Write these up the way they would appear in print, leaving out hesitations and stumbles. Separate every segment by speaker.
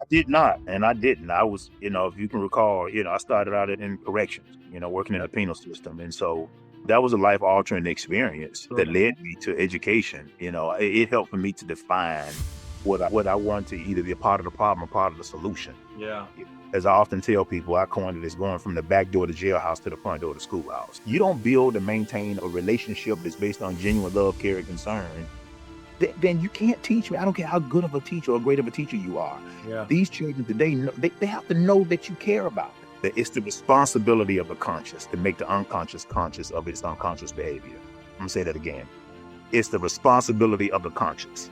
Speaker 1: did not, and I didn't. I was, if you can recall, I started out in corrections, working in the penal system. And so that was a life-altering experience that led me to education. It helped for me to define what I want to either be a part of the problem or part of the solution.
Speaker 2: Yeah.
Speaker 1: As I often tell people, I coined it as going from the back door of the jailhouse to the front door of the schoolhouse. You don't build and maintain a relationship that's based on genuine love, care, and concern, then you can't teach me. I don't care how good of a teacher or great of a teacher you are.
Speaker 2: Yeah.
Speaker 1: These children today, they have to know that you care about them. That it's the responsibility of the conscious to make the unconscious conscious of its unconscious behavior. I'm gonna say that again. It's the responsibility of the conscious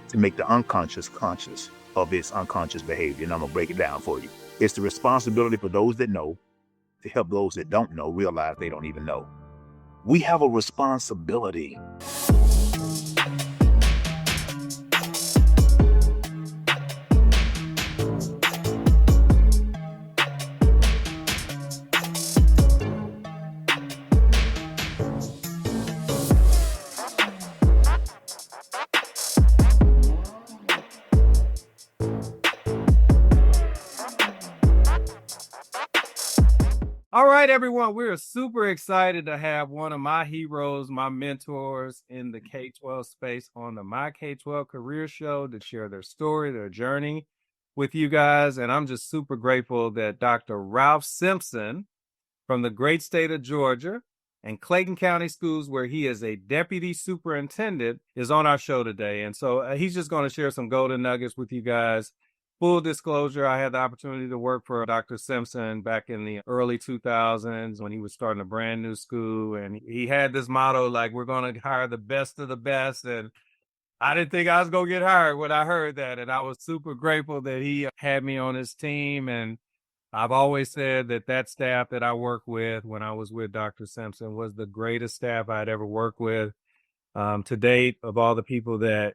Speaker 1: to make the unconscious conscious of its unconscious behavior. And I'm gonna break it down for you. It's the responsibility for those that know to help those that don't know realize they don't even know. We have a responsibility.
Speaker 2: All right, everyone, we're super excited to have one of my heroes, my mentors in the K-12 space on the My K-12 Career Show to share their story, their journey with you guys. And I'm just super grateful that Dr. Ralph Simpson from the great state of Georgia and Clayton County Schools, where he is a deputy superintendent, is on our show today. And so he's just going to share some golden nuggets with you guys. Full disclosure, I had the opportunity to work for Dr. Simpson back in the early 2000s when he was starting a brand new school. And he had this motto, like, we're going to hire the best of the best. And I didn't think I was going to get hired when I heard that. And I was super grateful that he had me on his team. And I've always said that staff that I worked with when I was with Dr. Simpson was the greatest staff I'd ever worked with. To date, of all the people that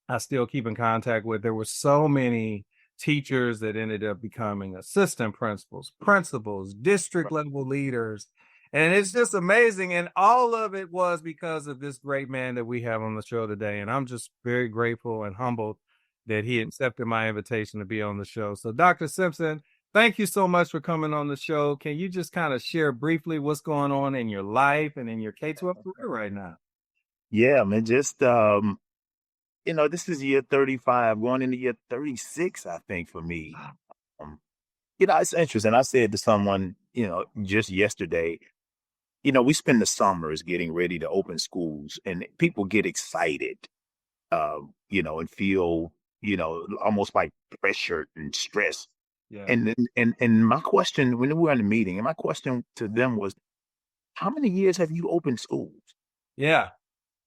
Speaker 2: I still keep in contact with, there were so many teachers that ended up becoming assistant principals, district level leaders. And it's just amazing. And all of it was because of this great man that we have on the show today. And I'm just very grateful and humbled that he accepted my invitation to be on the show. So Dr. Simpson, thank you so much for coming on the show. Can you just kind of share briefly what's going on in your life and in your K-12 career right now?
Speaker 1: Yeah, man, just, this is year 35, going into year 36, I think, for me. It's interesting. I said to someone, just yesterday, we spend the summers getting ready to open schools, and people get excited, and feel, almost like pressured and stressed.
Speaker 2: Yeah.
Speaker 1: And my question, when we were in the meeting, and my question to them was, how many years have you opened schools?
Speaker 2: Yeah.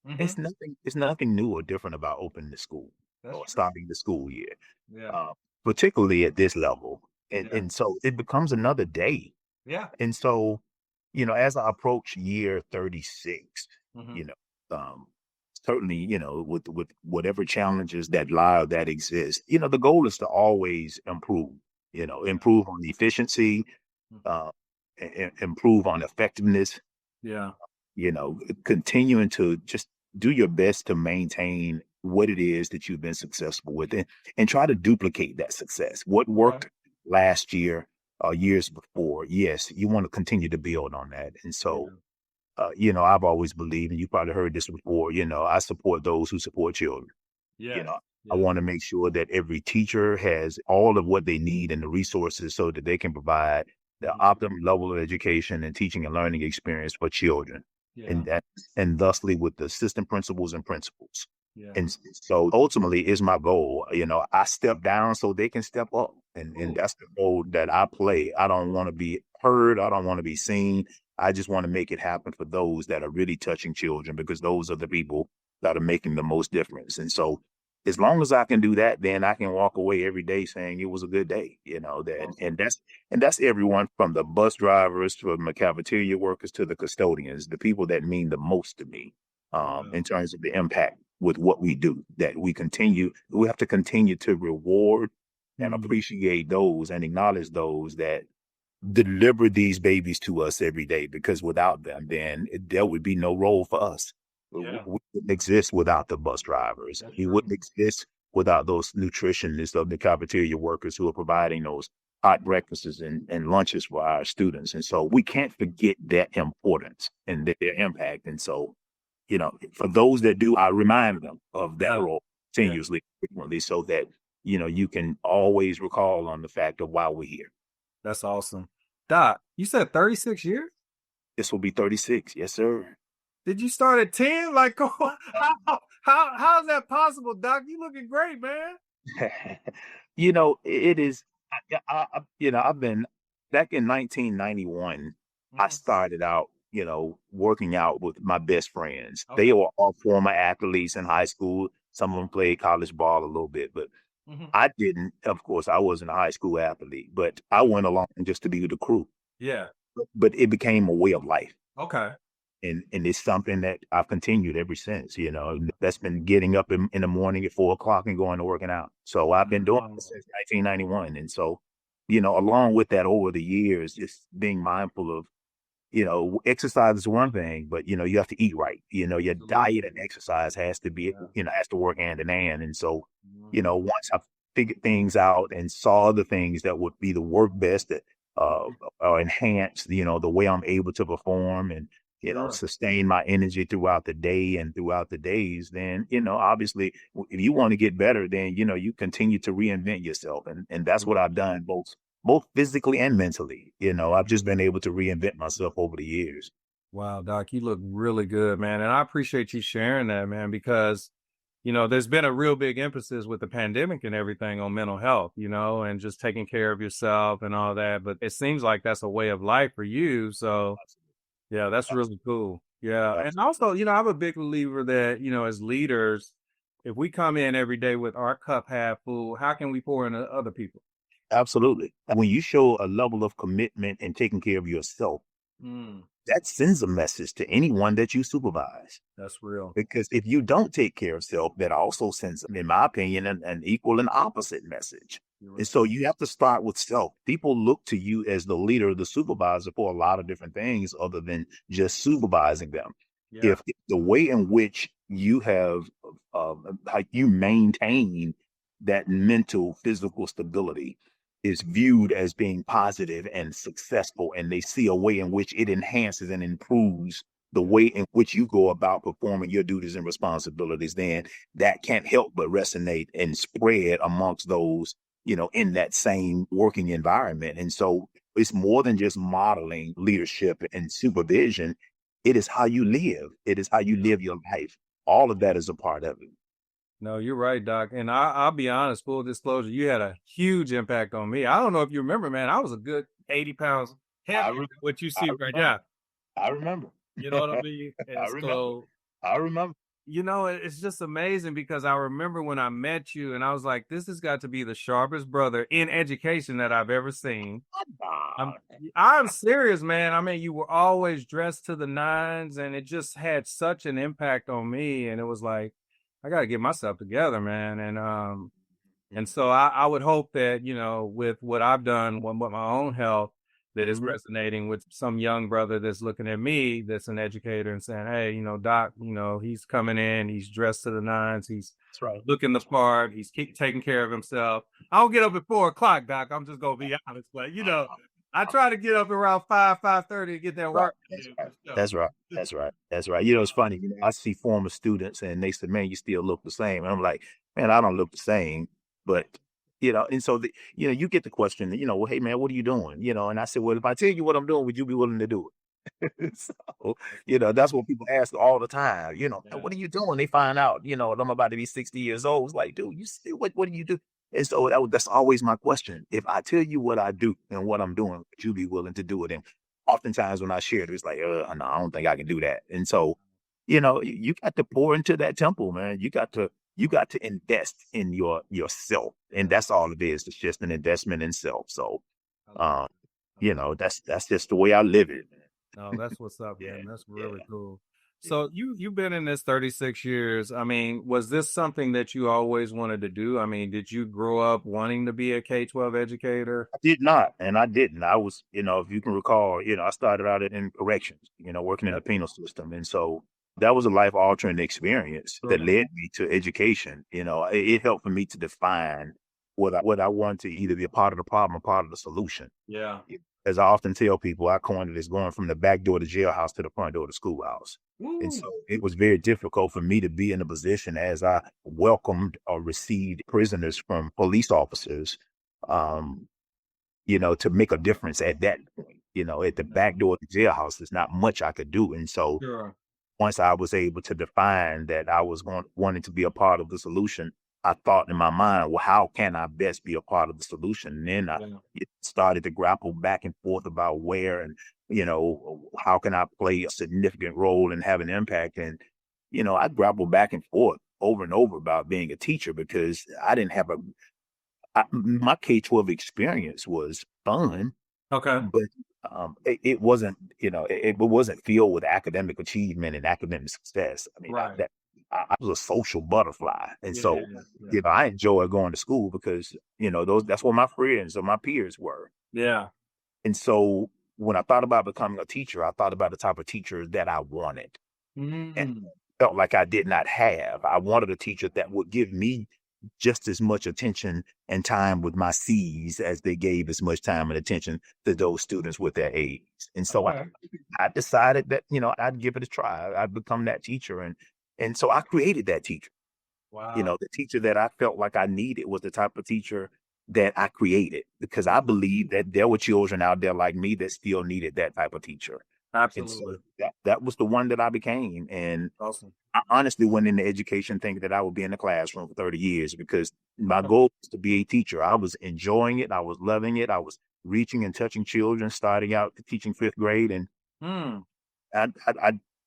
Speaker 1: Mm-hmm. It's nothing new or different about opening the school or starting the school year, particularly at this level. And so it becomes another day.
Speaker 2: Yeah.
Speaker 1: And so, as I approach year 36, certainly, with whatever challenges that lie or that exist, the goal is to always improve, improve on efficiency, improve on effectiveness.
Speaker 2: Yeah.
Speaker 1: Continuing to just do your best to maintain what it is that you've been successful with and try to duplicate that success. What worked last year or years before, yes, you want to continue to build on that. And so, I've always believed, and you probably heard this before, I support those who support children. I want to make sure that every teacher has all of what they need and the resources so that they can provide the optimum level of education and teaching and learning experience for children. And thusly with the assistant principals and principals. And so ultimately is my goal. I step down so they can step up. And that's the role that I play. I don't want to be heard. I don't want to be seen. I just want to make it happen for those that are really touching children, because those are the people that are making the most difference. And so as long as I can do that, then I can walk away every day saying it was a good day, and that's everyone from the bus drivers to the cafeteria workers to the custodians, the people that mean the most to me, in terms of the impact with what we do, that we have to continue to reward and appreciate those and acknowledge those that deliver these babies to us every day, because without them, then there would be no role for us. We wouldn't exist without the bus drivers. We wouldn't exist without those nutritionists of the cafeteria workers who are providing those hot breakfasts and lunches for our students. And so we can't forget that importance and their impact. And so, for those that do, I remind them of that role continuously, frequently, so that, you can always recall on the fact of why we're here.
Speaker 2: That's awesome. Doc, you said 36 years?
Speaker 1: This will be 36. Yes, sir.
Speaker 2: Did you start at 10? Like, how's that possible, Doc? You looking great, man.
Speaker 1: It is, I've been back in 1991. I started out, working out with my best friends.
Speaker 2: Okay.
Speaker 1: They were all former athletes in high school. Some of them played college ball a little bit, but I didn't. Of course, I wasn't a high school athlete, but I went along just to be with the crew.
Speaker 2: Yeah.
Speaker 1: But it became a way of life.
Speaker 2: Okay.
Speaker 1: And it's something that I've continued ever since. That's been getting up in the morning at 4 o'clock and going to working out. So I've been doing it since 1991. And so, along with that, over the years, just being mindful of, exercise is one thing, but you have to eat right. Your diet and exercise has to be, has to work hand in hand. And so, once I figured things out and saw the things that would be the work best that or enhance, the way I'm able to perform and sustain my energy throughout the day and throughout the days, then, obviously, if you want to get better, then, you continue to reinvent yourself. And that's what I've done, both physically and mentally. I've just been able to reinvent myself over the years.
Speaker 2: Wow, Doc, you look really good, man. And I appreciate you sharing that, man, because, there's been a real big emphasis with the pandemic and everything on mental health, and just taking care of yourself and all that. But it seems like that's a way of life for you. So, yeah, that's really cool. Yeah. And also, I'm a big believer that, as leaders, if we come in every day with our cup half full, how can we pour into other people?
Speaker 1: Absolutely. When you show a level of commitment and taking care of yourself, that sends a message to anyone that you supervise.
Speaker 2: That's real.
Speaker 1: Because if you don't take care of self, that also sends, in my opinion, an equal and opposite message. Right. And so you have to start with self. People look to you as the leader, the supervisor for a lot of different things other than just supervising them. Yeah. If the way in which you have, how you maintain that mental, physical stability is viewed as being positive and successful, and they see a way in which it enhances and improves the way in which you go about performing your duties and responsibilities, then that can't help but resonate and spread amongst those, in that same working environment. And so it's more than just modeling leadership and supervision. It is how you live. It is how you live your life. All of that is a part of it.
Speaker 2: No, you're right, Doc. And I'll be honest, full disclosure, you had a huge impact on me. I don't know if you remember, man, I was a good 80 pounds heavy, what you see right now.
Speaker 1: I remember.
Speaker 2: You know what I mean?
Speaker 1: I remember.
Speaker 2: It's just amazing because I remember when I met you and I was like, this has got to be the sharpest brother in education that I've ever seen. I'm serious, man. I mean, you were always dressed to the nines and it just had such an impact on me. And it was like, I got to get myself together, man. And so I would hope that, with what I've done with my own health, that is resonating with some young brother that's looking at me, that's an educator and saying, hey, Doc, he's coming in, he's dressed to the nines, he's looking the part, he's taking care of himself. I don't get up at 4 o'clock, Doc. I'm just going to be honest, but I try to get up around 5:30 to get that work.
Speaker 1: That's right. It's funny. I see former students and they say, man, you still look the same. And I'm like, man, I don't look the same. But, and so, you get the question, well, hey, man, what are you doing? And I said, well, if I tell you what I'm doing, would you be willing to do it? So, that's what people ask all the time. What are you doing? They find out, I'm about to be 60 years old. It's like, dude, you see, what do you do? And so that's always my question. If I tell you what I do and what I'm doing, would you be willing to do it? And oftentimes when I share it, it's like, no, I don't think I can do that. And so, you got to pour into that temple, man. You got to invest in yourself. And that's all it is. It's just an investment in self. So, that's just the way I live it.
Speaker 2: No, that's what's up, man. That's really cool. So you've been in this 36 years. I mean, was this something that you always wanted to do? I mean, did you grow up wanting to be a K-12 educator?
Speaker 1: I did not, and I didn't. I was, if you can recall, I started out in corrections, working in the penal system. And so, that was a life altering experience that
Speaker 2: Sure.
Speaker 1: led me to education. It helped for me to define what I want to either be a part of the problem or part of the solution.
Speaker 2: Yeah.
Speaker 1: As I often tell people, I coined it as going from the back door to jailhouse to the front door to schoolhouse. And
Speaker 2: Woo.
Speaker 1: so it was very difficult for me to be in a position as I welcomed or received prisoners from police officers, um, to make a difference at that point. At the back door of the jailhouse, there's not much I could do. And so
Speaker 2: Sure.
Speaker 1: once I was able to define that I was wanting to be a part of the solution, I thought in my mind, well, how can I best be a part of the solution? And then I
Speaker 2: Yeah.
Speaker 1: started to grapple back and forth about where and, how can I play a significant role and have an impact? And, I grappled back and forth over and over about being a teacher because I didn't have my K-12 experience was fun,
Speaker 2: Okay.
Speaker 1: but it wasn't, it wasn't filled with academic achievement and academic success. I mean,
Speaker 2: Right.
Speaker 1: I was a social butterfly, and
Speaker 2: Yeah.
Speaker 1: so
Speaker 2: Yeah.
Speaker 1: I enjoyed going to school because that's what my friends or my peers were.
Speaker 2: Yeah.
Speaker 1: And so when I thought about becoming a teacher, I thought about the type of teacher that I wanted, and
Speaker 2: Mm.
Speaker 1: felt like I did not have. I wanted a teacher that would give me just as much attention and time with my C's as they gave as much time and attention to those students with their A's. And so
Speaker 2: Okay.
Speaker 1: I decided that, I'd give it a try. I'd become that teacher. And so I created that teacher.
Speaker 2: Wow.
Speaker 1: The teacher that I felt like I needed was the type of teacher that I created because I believe that there were children out there like me that still needed that type of teacher. And so
Speaker 2: Absolutely.
Speaker 1: that was the one that I became. And
Speaker 2: Awesome.
Speaker 1: I honestly went into education thinking that I would be in the classroom for 30 years because my goal was to be a teacher. I was enjoying it. I was loving it. I was reaching and touching children, starting out teaching fifth grade. And
Speaker 2: Mm.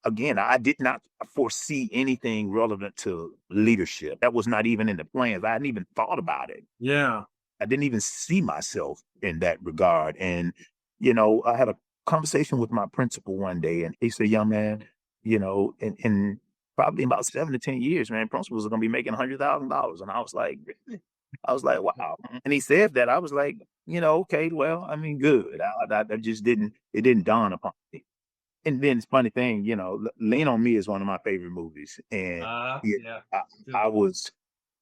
Speaker 1: again, I did not foresee anything relevant to leadership. That was not even in the plans. I hadn't even thought about it.
Speaker 2: Yeah.
Speaker 1: I didn't even see myself in that regard. And, I had a conversation with my principal one day and he said, young man, in probably about 7 to 10 years, man, principals are going to be making $100,000. And I was like, really? I was like, wow. And he said that. I was like, okay, well, I mean, good. I just it didn't dawn upon me. And then it's funny thing, Lean on Me is one of my favorite movies. And yeah,
Speaker 2: Yeah.
Speaker 1: I, I was,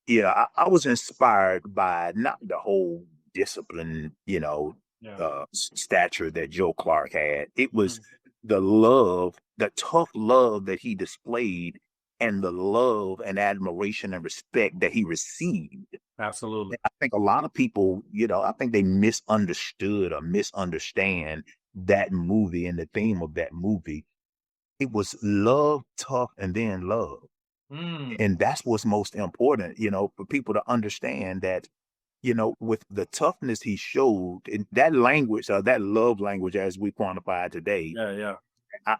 Speaker 1: I was inspired by not the whole discipline,
Speaker 2: Yeah.
Speaker 1: stature that Joe Clark had. It was
Speaker 2: Mm.
Speaker 1: the love, the tough love that he displayed, and the love and admiration and respect that he received.
Speaker 2: Absolutely.
Speaker 1: I think a lot of people, I think they misunderstood or misunderstand that movie and the theme of that movie. It was love, tough, and then love.
Speaker 2: Mm.
Speaker 1: And that's what's most important, for people to understand that, with the toughness he showed in that language, that love language as we quantify today,
Speaker 2: Yeah. Yeah.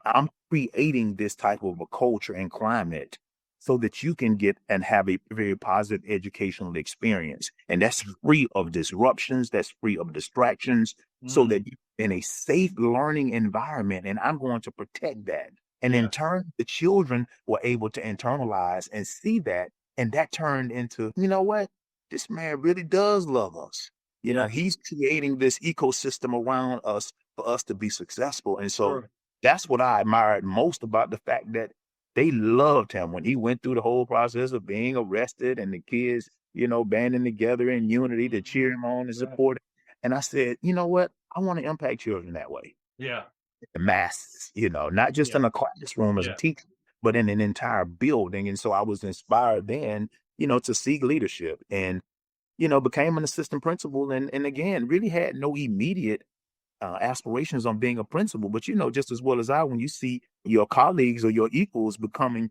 Speaker 1: I'm creating this type of a culture and climate so that you can get and have a very positive educational experience. And that's free of disruptions, that's free of distractions, so
Speaker 2: Mm.
Speaker 1: that you're in a safe learning environment. And I'm going to protect that. And in
Speaker 2: Yeah.
Speaker 1: turn, the children were able to internalize and see that. And that turned into, you know what? This man really does love us.
Speaker 2: Yeah.
Speaker 1: He's creating this ecosystem around us for us to be successful. And so
Speaker 2: Sure.
Speaker 1: that's what I admired most about the fact that they loved him when he went through the whole process of being arrested and the kids, banding together in unity to cheer him on and
Speaker 2: Right.
Speaker 1: support him. And I said, you know what? I want to impact children that way.
Speaker 2: Yeah.
Speaker 1: The masses, not just
Speaker 2: Yeah.
Speaker 1: in a classroom as a
Speaker 2: Yeah.
Speaker 1: teacher, but in an entire building. And so I was inspired then, to seek leadership and, became an assistant principal and again, really had no immediate aspirations on being a principal, but just as well as I, when you see your colleagues or your equals becoming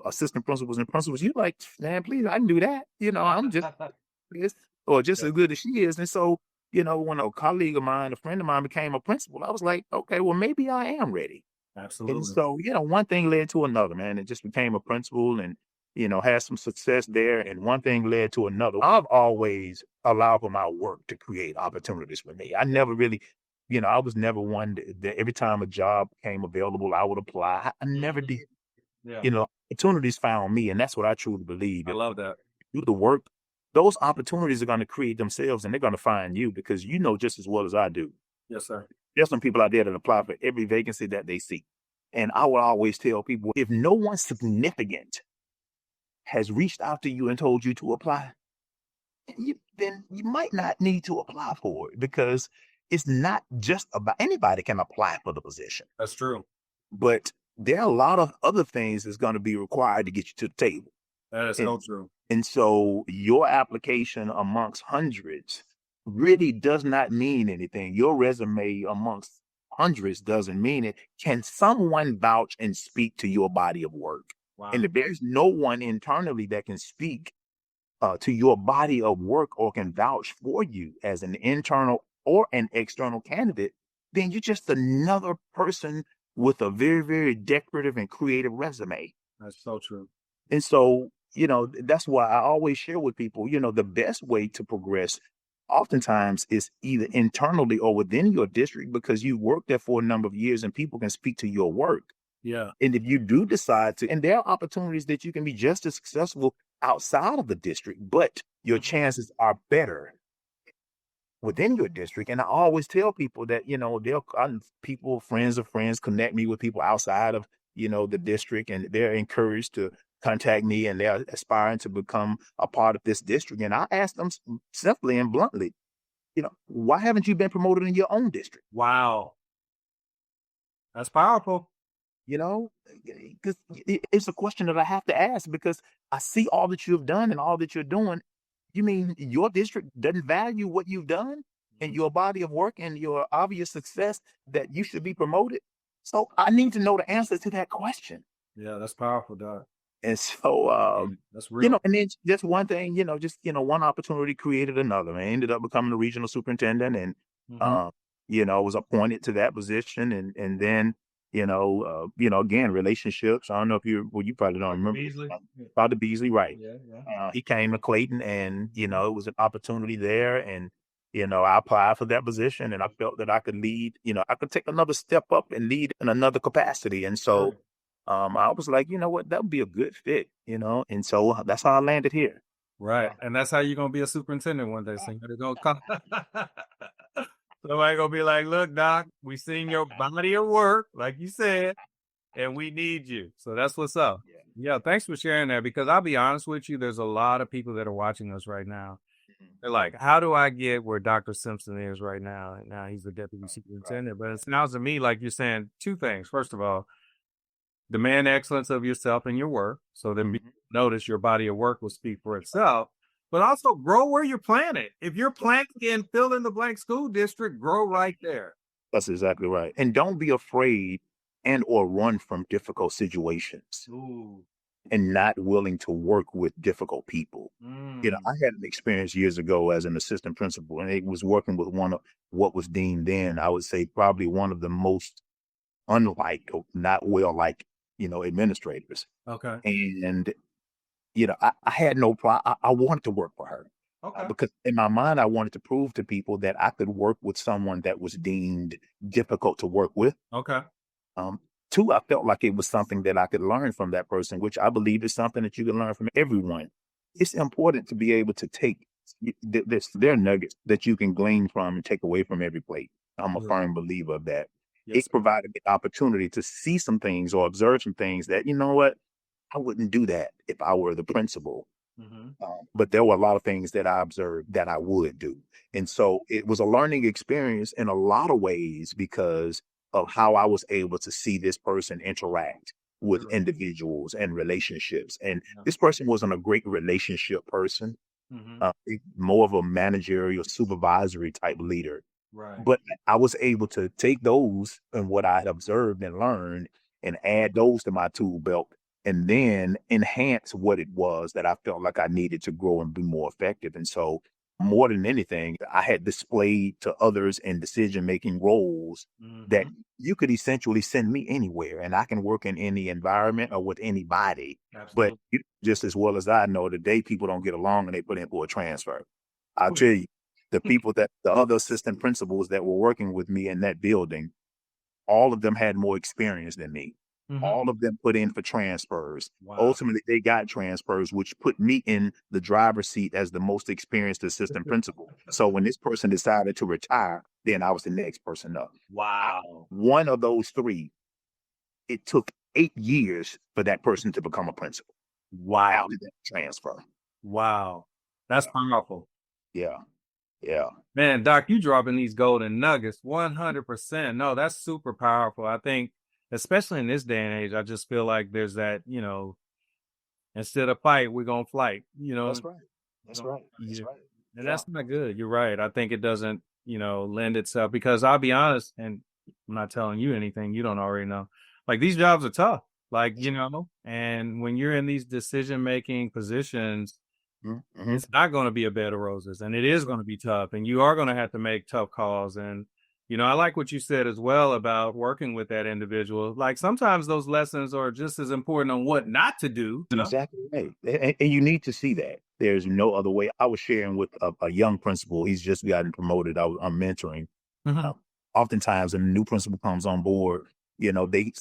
Speaker 1: assistant principals and principals, you like, man, please, I can do that. I'm just this or just
Speaker 2: Yeah.
Speaker 1: as good as she is. And so, when a colleague of mine, a friend of mine became a principal, I was like, okay, well, maybe I am ready. And
Speaker 2: Absolutely.
Speaker 1: so, one thing led to another, man. It just became a principal and, had some success there. And one thing led to another. I've always allowed for my work to create opportunities for me. I never really, I was never one that every time a job came available, I would apply. I never
Speaker 2: Mhm.
Speaker 1: did.
Speaker 2: Yeah.
Speaker 1: Opportunities found me. And that's what I truly believe.
Speaker 2: I
Speaker 1: If
Speaker 2: love that.
Speaker 1: you do the work, those opportunities are going to create themselves and they're going to find you because just as well as I do.
Speaker 2: Yes, sir.
Speaker 1: There's some people out there that apply for every vacancy that they see. And I would always tell people, if no one significant has reached out to you and told you to apply, then you might not need to apply for it, because it's not just about, anybody can apply for the position.
Speaker 2: That's true.
Speaker 1: But there are a lot of other things that's going to be required to get you to the table.
Speaker 2: That is so true.
Speaker 1: And so your application amongst hundreds really does not mean anything. Your resume amongst hundreds doesn't mean it. Can someone vouch and speak to your body of work?
Speaker 2: Wow.
Speaker 1: And if there's no one internally that can speak to your body of work or can vouch for you as an internal or an external candidate, then you're just another person with a very, very decorative and creative resume.
Speaker 2: That's so true.
Speaker 1: And so, that's why I always share with people, the best way to progress oftentimes is either internally or within your district, because you worked there for a number of years and people can speak to your work.
Speaker 2: Yeah.
Speaker 1: And if you do decide to, and there are opportunities that you can be just as successful outside of the district, but your chances are better within your district. And I always tell people that, people, friends of friends, connect me with people outside of, the district, and they're encouraged to contact me, and they're aspiring to become a part of this district. And I ask them simply and bluntly, why haven't you been promoted in your own district?
Speaker 2: Wow. That's powerful.
Speaker 1: Because it's a question that I have to ask, because I see all that you've done and all that you're doing. You mean your district doesn't value what you've done and your body of work and your obvious success, that you should be promoted? So I need to know the answer to that question.
Speaker 2: Yeah, that's powerful, Doc.
Speaker 1: And so,
Speaker 2: that's real.
Speaker 1: and then just one thing, one opportunity created another. I ended up becoming the regional superintendent, and, was appointed to that position. And then, again, relationships. I don't know if you probably don't remember.
Speaker 2: Beasley?
Speaker 1: Dr. Beasley, right.
Speaker 2: Yeah.
Speaker 1: He came to Clayton, and, it was an opportunity there. And, I applied for that position, and I felt that I could lead, I could take another step up and lead in another capacity. And so, I was like, that would be a good fit, and so that's how I landed here.
Speaker 2: Right. And that's how you're going to be a superintendent one day. So you're going to come. Somebody going to be like, look, Doc, we seen your body of work, like you said, and we need you. So that's what's up. Yeah. Thanks for sharing that, because I'll be honest with you, there's a lot of people that are watching us right now. They're like, how do I get where Dr. Simpson is right now? And now he's the deputy superintendent. But it sounds to me like you're saying two things. First of all, demand excellence of yourself and your work, so then notice your body of work will speak for itself. But also grow where you're planted. If you're planted in fill in the blank school district, grow right there.
Speaker 1: That's exactly right. And don't be afraid and or run from difficult situations.
Speaker 2: Ooh.
Speaker 1: And not willing to work with difficult people. I had an experience years ago as an assistant principal, and it was working with one of what was deemed then, I would say, probably one of the most unliked, or not well liked, administrators.
Speaker 2: Okay.
Speaker 1: And, I had no problem. I wanted to work for her.
Speaker 2: Okay.
Speaker 1: Because in my mind, I wanted to prove to people that I could work with someone that was deemed difficult to work with.
Speaker 2: Okay.
Speaker 1: Two, I felt like it was something that I could learn from that person, which I believe is something that you can learn from everyone. It's important to be able to take there are nuggets that you can glean from and take away from every plate. I'm a firm believer of that. It provided the opportunity to see some things or observe some things that, I wouldn't do that if I were the principal. But there were a lot of things that I observed that I would do. And so it was a learning experience in a lot of ways, because of how I was able to see this person interact with individuals and relationships. And this person wasn't a great relationship person, more of a managerial, supervisory type leader.
Speaker 2: Right.
Speaker 1: But I was able to take those and what I had observed and learned and add those to my tool belt, and then enhance what it was that I felt like I needed to grow and be more effective. And so more than anything, I had displayed to others in decision-making roles that you could essentially send me anywhere, and I can work in any environment or with anybody.
Speaker 2: Absolutely.
Speaker 1: But just as well as I know, today people don't get along and they put in for a transfer. I'll tell you, the other assistant principals that were working with me in that building, all of them had more experience than me. All of them put in for transfers.
Speaker 2: Wow.
Speaker 1: Ultimately, they got transfers, which put me in the driver's seat as the most experienced assistant principal. So when this person decided to retire, then I was the next person up.
Speaker 2: Wow.
Speaker 1: One of those three it took 8 years for that person to become a principal
Speaker 2: Wow.
Speaker 1: after that transfer.
Speaker 2: Wow. That's powerful.
Speaker 1: Yeah. Yeah.
Speaker 2: Man, Doc, you dropping these golden nuggets 100%. No, that's super powerful. I think, especially in this day and age, I just feel like there's that, instead of fight, we're going to flight,
Speaker 1: That's right. That's
Speaker 2: Don't-
Speaker 1: right. That's
Speaker 2: yeah.
Speaker 1: right.
Speaker 2: And
Speaker 1: Yeah.
Speaker 2: that's not good. You're right. I think it doesn't, lend itself because I'll be honest, and I'm not telling you anything you don't already know. Like these jobs are tough. Like, and when you're in these decision-making positions,
Speaker 1: Mm-hmm.
Speaker 2: it's not going to be a bed of roses and it is going to be tough and you are going to have to make tough calls. And, I like what you said as well about working with that individual. Like sometimes those lessons are just as important on what not to do.
Speaker 1: Exactly right. And you need to see that. There's no other way. I was sharing with a young principal. He's just gotten promoted. I'm mentoring.
Speaker 2: Mhm.
Speaker 1: Oftentimes, when a new principal comes on board, they,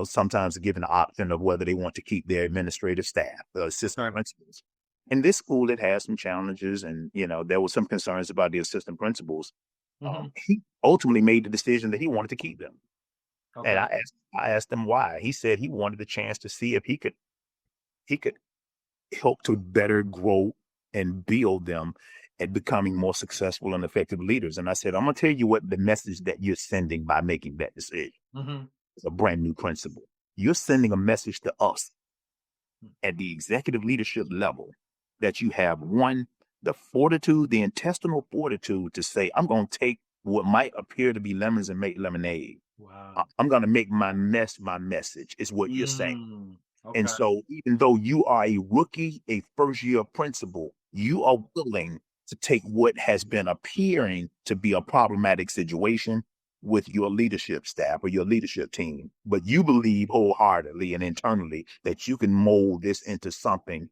Speaker 1: sometimes are given the option of whether they want to keep their administrative staff, the assistant
Speaker 2: Right.
Speaker 1: principals. In this school, it has some challenges, and there were some concerns about the assistant principals.
Speaker 2: Mhm.
Speaker 1: He ultimately made the decision that he wanted to keep them, and
Speaker 2: Okay.
Speaker 1: I asked him why. He said he wanted the chance to see if he could help to better grow and build them and becoming more successful and effective leaders. And I said, I'm going to tell you what the message that you're sending by making that decision.
Speaker 2: Mhm.
Speaker 1: It's a brand new principle. You're sending a message to us at the executive leadership level that you have, one, the fortitude, the intestinal fortitude to say, I'm going to take what might appear to be lemons and make lemonade.
Speaker 2: Wow.
Speaker 1: I'm going to make my mess my message, is what you're saying.
Speaker 2: Okay.
Speaker 1: And so even though you are a rookie, a first year principal, you are willing to take what has been appearing to be a problematic situation with your leadership staff or your leadership team. But you believe wholeheartedly and internally that you can mold this into something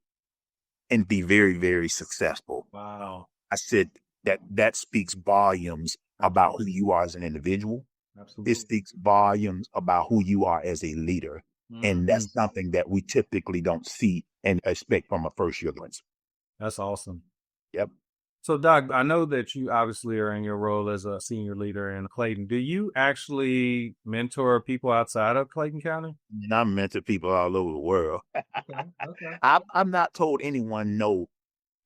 Speaker 1: and be very, very successful.
Speaker 2: Wow.
Speaker 1: I said that speaks volumes about who you are as an individual.
Speaker 2: Absolutely.
Speaker 1: It speaks volumes about who you are as a leader. And that's something that we typically don't see and expect from a first year principal.
Speaker 2: That's awesome.
Speaker 1: Yep.
Speaker 2: So, Doc, I know that you obviously are in your role as a senior leader in Clayton. Do you actually mentor people outside of Clayton County?
Speaker 1: And I mentor people all over the world.
Speaker 2: Okay.
Speaker 1: I've not told anyone no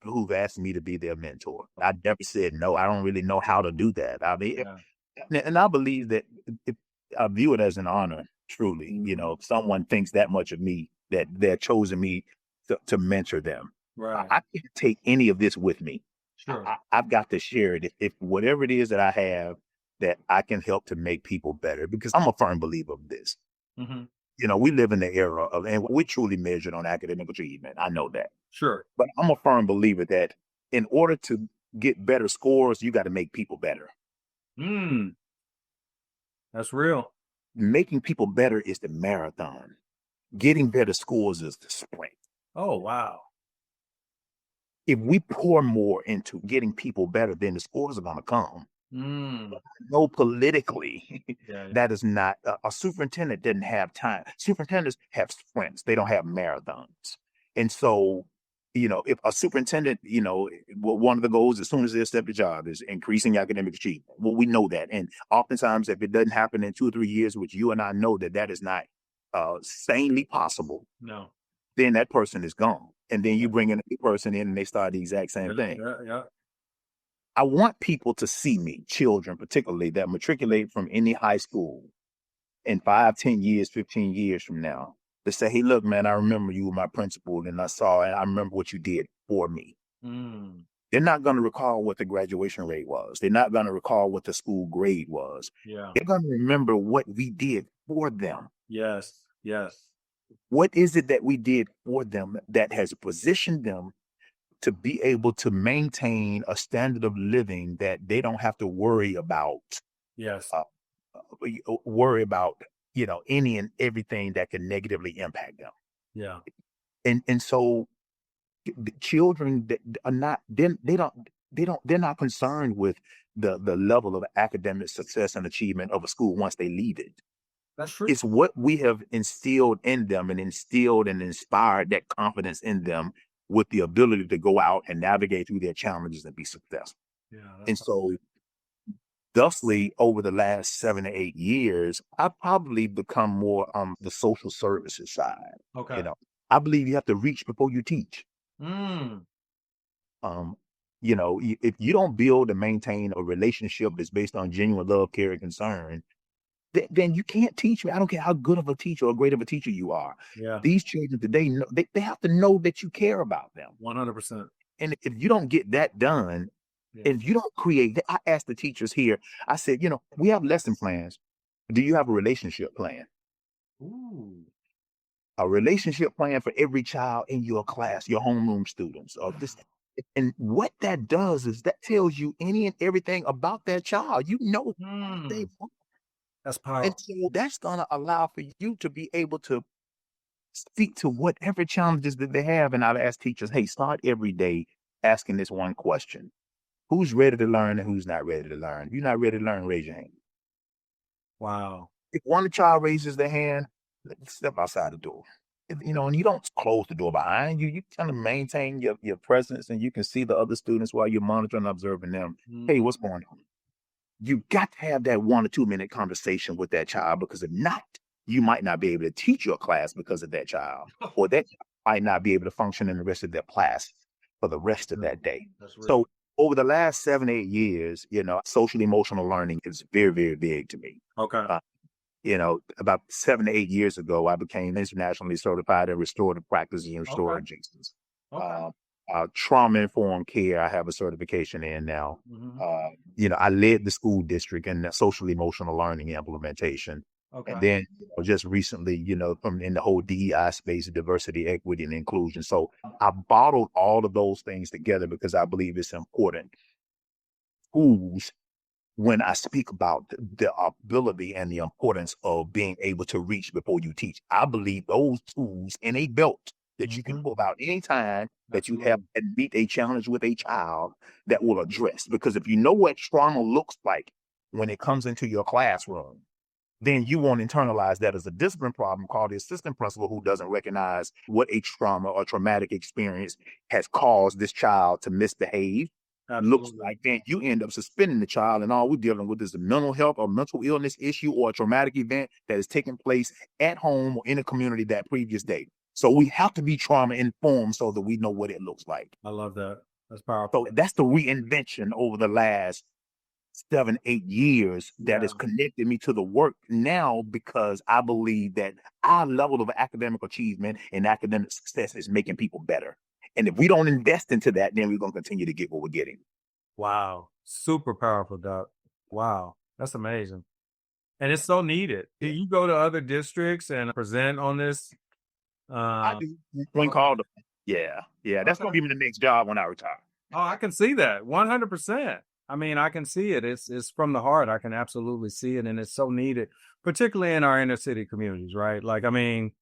Speaker 1: who've asked me to be their mentor. I never said no. I don't really know how to do that. I mean, and I believe that if I view it as an honor, truly, if someone thinks that much of me, that they're chosen me to mentor them.
Speaker 2: Right.
Speaker 1: I can't take any of this with me.
Speaker 2: Sure.
Speaker 1: I've got to share it. If whatever it is that I have that I can help to make people better, because I'm a firm believer of this.
Speaker 2: Mhm.
Speaker 1: We live in the era of, and we're truly measured on academic achievement. I know that.
Speaker 2: Sure.
Speaker 1: But I'm a firm believer that in order to get better scores, you got to make people better.
Speaker 2: That's real.
Speaker 1: Making people better is the marathon. Getting better scores is the sprint.
Speaker 2: Oh, wow.
Speaker 1: If we pour more into getting people better, then the scores are going to come. No, politically,
Speaker 2: Yeah.
Speaker 1: that is not a superintendent didn't have time. Superintendents have sprints, they don't have marathons. And so, if a superintendent, one of the goals as soon as they accept the job is increasing academic achievement. Well, we know that. And oftentimes, if it doesn't happen in 2 or 3 years, which you and I know that is not sanely possible,
Speaker 2: No.
Speaker 1: then that person is gone. And then you bring in a new person in and they start the exact same thing.
Speaker 2: Yeah.
Speaker 1: I want people to see me, children particularly, that matriculate from any high school in 5, 10 years, 15 years from now, to say, hey, look, man, I remember you were my principal and I remember what you did for me. They're not going to recall what the graduation rate was. They're not going to recall what the school grade was.
Speaker 2: Yeah.
Speaker 1: They're going to remember what we did for them.
Speaker 2: Yes.
Speaker 1: What is it that we did for them that has positioned them to be able to maintain a standard of living that they don't have to worry about?
Speaker 2: Yes.
Speaker 1: Any and everything that can negatively impact them.
Speaker 2: Yeah.
Speaker 1: And so the children that are not, they're not concerned with the level of academic success and achievement of a school once they leave it.
Speaker 2: That's true.
Speaker 1: It's what we have instilled in them and instilled and inspired that confidence in them with the ability to go out and navigate through their challenges and be successful.
Speaker 2: Yeah.
Speaker 1: And so Thusly, over the last 7 to 8 years, I've probably become more on the social services side.
Speaker 2: Okay.
Speaker 1: I believe you have to reach before you teach.
Speaker 2: Mm.
Speaker 1: Um, if you don't build and maintain a relationship that's based on genuine love, care, and concern, then you can't teach me. I don't care how good of a teacher or great of a teacher you are.
Speaker 2: Yeah.
Speaker 1: These children today, they have to know that you care about them.
Speaker 2: 100%.
Speaker 1: And if you don't get that done,
Speaker 2: Yeah.
Speaker 1: and if you don't create that, I asked the teachers here, I said, we have lesson plans. Do you have a relationship plan?
Speaker 2: Ooh.
Speaker 1: A relationship plan for every child in your class, your homeroom students, or this. And what that does is that tells you any and everything about that child. You know what they
Speaker 2: Mm.
Speaker 1: want.
Speaker 2: That's
Speaker 1: And
Speaker 2: powerful.
Speaker 1: so that's going to allow for you to be able to speak to whatever challenges that they have. And I've asked teachers, hey, start every day asking this one question. Who's ready to learn and who's not ready to learn? If you're not ready to learn, raise your hand.
Speaker 2: Wow.
Speaker 1: If one child raises their hand, step outside the door. And you don't close the door behind you. You kind of maintain your presence, and you can see the other students while you're monitoring and observing them. Hey, what's going on? You got to have that 1 or 2 minute conversation with that child, because if not, you might not be able to teach your class because of that child, or that child might not be able to function in the rest of their class for the rest of that day.
Speaker 2: That's real.
Speaker 1: So over the last 7 8 years, social emotional learning is very, very big to me.
Speaker 2: Okay.
Speaker 1: About 7 to 8 years ago, I became internationally certified in restorative practices and restorative justice.
Speaker 2: Okay.
Speaker 1: Trauma-informed care, I have a certification in now.
Speaker 2: Mhm.
Speaker 1: I led the school district in the social emotional learning implementation.
Speaker 2: Okay.
Speaker 1: And then just recently, from in the whole DEI space, diversity, equity, and inclusion. So I bottled all of those things together because I believe it's important. Schools, when I speak about the ability and the importance of being able to reach before you teach, I believe those tools in a belt that you can pull out anytime that you have and meet a challenge with a child that will address. Because if you know what trauma looks like when it comes into your classroom, then you won't internalize that as a discipline problem called the assistant principal, who doesn't recognize what a trauma or traumatic experience has caused this child to misbehave. Looks like, then you end up suspending the child, and all we're dealing with is a mental health or mental illness issue or a traumatic event that has taken place at home or in the community that previous day. So we have to be trauma informed so that we know what it looks like.
Speaker 2: I love that. That's powerful.
Speaker 1: So that's the reinvention over the last 7 8 years that has connected me to the work now, because I believe that our level of academic achievement and academic success is making people better. And if we don't invest into that, then we're going to continue to get what we're getting.
Speaker 2: Wow. Super powerful, Doc. Wow. That's amazing. And it's so needed. Do you go to other districts and present on this?
Speaker 1: I do. One called. Yeah. That's going to be my next job when I retire.
Speaker 2: Oh, I can see that 100%. I mean, I can see it. It's from the heart. I can absolutely see it, and it's so needed, particularly in our inner city communities, right? Like, I mean,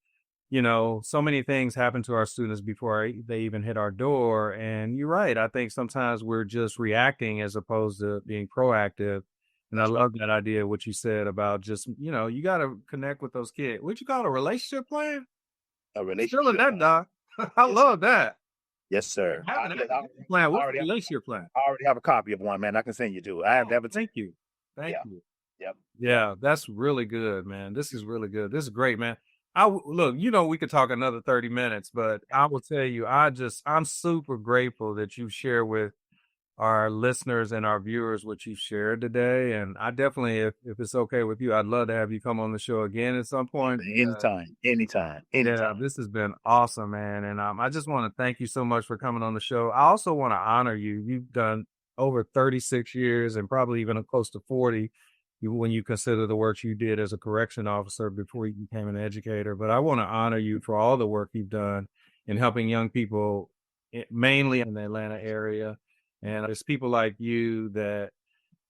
Speaker 2: so many things happen to our students before they even hit our door. And you're right. I think sometimes we're just reacting as opposed to being proactive. And I love that idea, what you said about just, you got to connect with those kids. What you call a relationship plan?
Speaker 1: A relationship
Speaker 2: Still in that, Doc. I love that.
Speaker 1: Yes, sir.
Speaker 2: Having a plan. What's a relationship plan?
Speaker 1: I already have a copy of one, man. I can send you to it. I have to have it.
Speaker 2: Thank you. Thank you.
Speaker 1: Yep.
Speaker 2: Yeah, that's really good, man. This is really good. This is great, man. Look, we could talk another 30 minutes, but I will tell you, I'm super grateful that you share with our listeners and our viewers what you shared today. And I definitely, if it's okay with you, I'd love to have you come on the show again at some point.
Speaker 1: Anytime.
Speaker 2: Yeah, this has been awesome, man. And I just want to thank you so much for coming on the show. I also want to honor you. You've done over 36 years and probably even close to 40 when you consider the work you did as a correction officer before you became an educator. But I want to honor you for all the work you've done in helping young people, mainly in the Atlanta area. And it's people like you that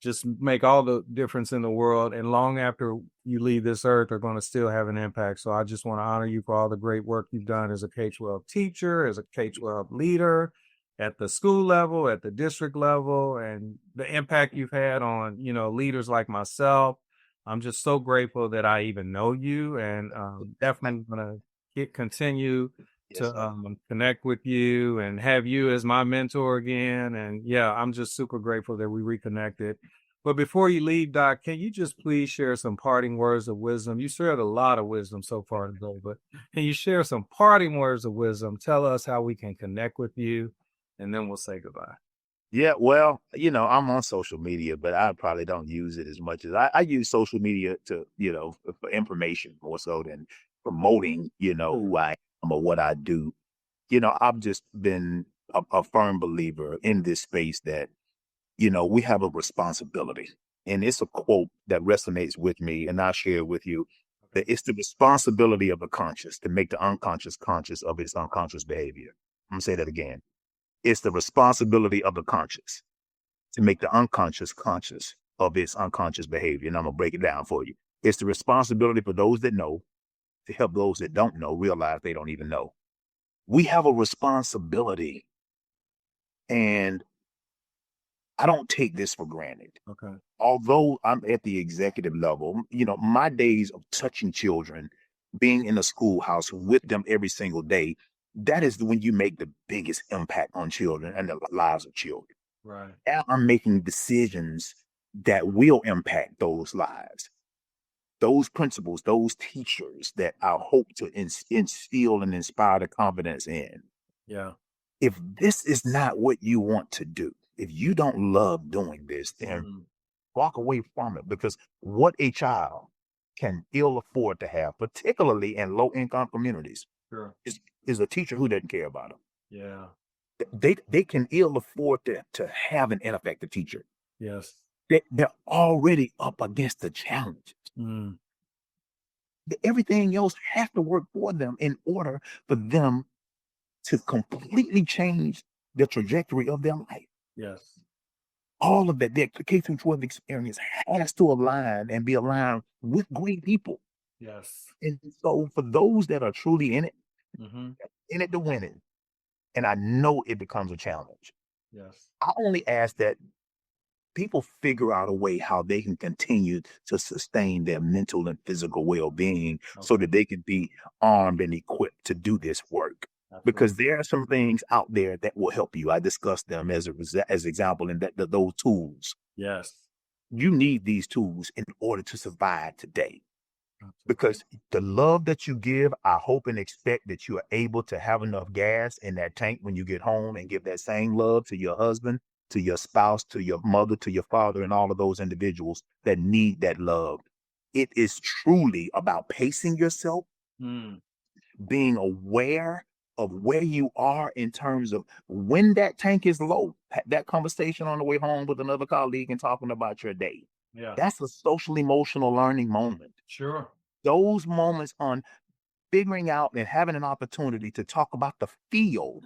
Speaker 2: just make all the difference in the world. And long after you leave this earth, are going to still have an impact. So I just want to honor you for all the great work you've done as a K-12 teacher, as a K-12 leader, at the school level, at the district level, and the impact you've had on, leaders like myself. I'm just so grateful that I even know you, and definitely going to continue to connect with you and have you as my mentor again. And yeah, I'm just super grateful that we reconnected. But before you leave, Doc, can you just please share some parting words of wisdom? You shared a lot of wisdom so far today, but can you share some parting words of wisdom? Tell us how we can connect with you, and then we'll say goodbye.
Speaker 1: Yeah, well, I'm on social media, but I probably don't use it as much as I use social media to, for information more so than promoting, who I am or what I do. I've just been a firm believer in this space that, we have a responsibility. And it's a quote that resonates with me, and I'll share it with you. That it's the responsibility of the conscious to make the unconscious conscious of its unconscious behavior. I'm gonna say that again. It's the responsibility of the conscious to make the unconscious conscious of its unconscious behavior. And I'm going to break it down for you. It's the responsibility for those that know to help those that don't know realize they don't even know. We have a responsibility, and I don't take this for granted.
Speaker 2: Okay.
Speaker 1: Although I'm at the executive level, my days of touching children, being in a schoolhouse with them every single day, that is when you make the biggest impact on children and the lives of children.
Speaker 2: Right.
Speaker 1: Now I'm making decisions that will impact those lives, those principals, those teachers that I hope to instill and inspire the confidence in.
Speaker 2: Yeah.
Speaker 1: If this is not what you want to do, if you don't love doing this, then walk away from it, because what a child can ill afford to have, particularly in low income communities,
Speaker 2: Sure.
Speaker 1: is a teacher who doesn't care about them.
Speaker 2: Yeah.
Speaker 1: They can ill afford to have an ineffective teacher.
Speaker 2: Yes.
Speaker 1: They're already up against the challenge. Everything else has to work for them in order for them to completely change the trajectory of their life.
Speaker 2: Yes.
Speaker 1: All of that, their K-12 experience has to align and be aligned with great people.
Speaker 2: Yes.
Speaker 1: And so for those that are truly in it to win it, and I know it becomes a challenge.
Speaker 2: Yes.
Speaker 1: I only ask that people figure out a way how they can continue to sustain their mental and physical well-being so that they can be armed and equipped to do this work.
Speaker 2: Absolutely.
Speaker 1: Because there are some things out there that will help you. I discussed them as example in those tools.
Speaker 2: Yes.
Speaker 1: You need these tools in order to survive today.
Speaker 2: Absolutely.
Speaker 1: Because the love that you give, I hope and expect that you are able to have enough gas in that tank when you get home and give that same love to your husband, to your spouse, to your mother, to your father, and all of those individuals that need that love. It is truly about pacing yourself, being aware of where you are in terms of when that tank is low. That conversation on the way home with another colleague and talking about your day.
Speaker 2: Yeah.
Speaker 1: That's a social emotional learning moment.
Speaker 2: Sure.
Speaker 1: Those moments on figuring out and having an opportunity to talk about the feel.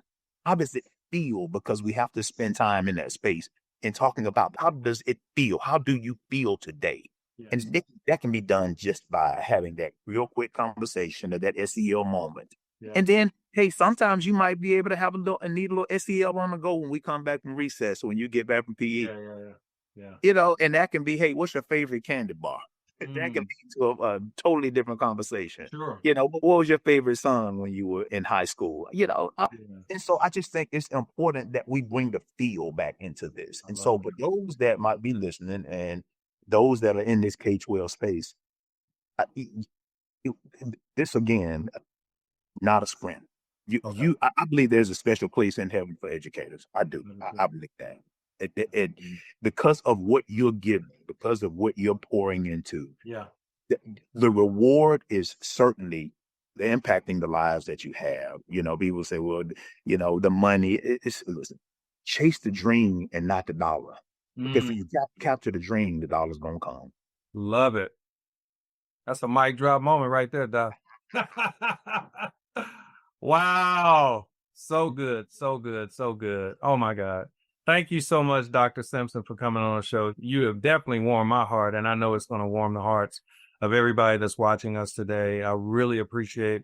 Speaker 1: How does it feel? Because we have to spend time in that space and talking about how does it feel? How do you feel today?
Speaker 2: Yes.
Speaker 1: And that can be done just by having that real quick conversation or that SEL moment.
Speaker 2: Yeah.
Speaker 1: And then, hey, sometimes you might be able to have a need a little SEL on the go when we come back from recess, when you get back from PE.
Speaker 2: Yeah.
Speaker 1: And that can be, hey, what's your favorite candy bar? That can lead to a totally different conversation.
Speaker 2: Sure.
Speaker 1: What was your favorite song when you were in high school? And so I just think it's important that we bring the feel back into this. And so, but those that might be listening and those that are in this K-12 space, this again, not a sprint. I believe there's a special place in heaven for educators. I do. I believe that. Because of what you're giving, because of what you're pouring into, the reward is certainly impacting the lives that you have. People say, well, the money, listen, chase the dream and not the dollar. Because if you capture the dream, the dollar's going to come.
Speaker 2: Love it. That's a mic drop moment right there, Doc. Wow. So good. So good. So good. Oh my God. Thank you so much, Dr. Simpson, for coming on the show. You have definitely warmed my heart, and I know it's going to warm the hearts of everybody that's watching us today. I really appreciate,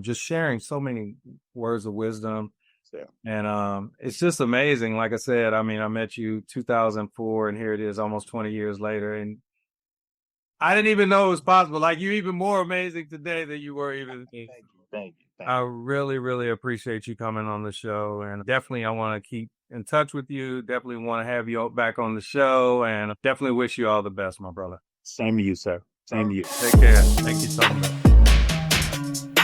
Speaker 2: just sharing so many words of wisdom.
Speaker 1: Yeah.
Speaker 2: And it's just amazing. Like I said, I met you 2004, and here it is almost 20 years later. And I didn't even know it was possible. Like, you're even more amazing today than you were even.
Speaker 1: Thank you.
Speaker 2: I really, really appreciate you coming on the show. And definitely I want to keep in touch with you. Definitely want to have you back on the show, and definitely wish you all the best, my brother.
Speaker 1: Same to you, sir. Same to you.
Speaker 2: Take care. Thank you so much.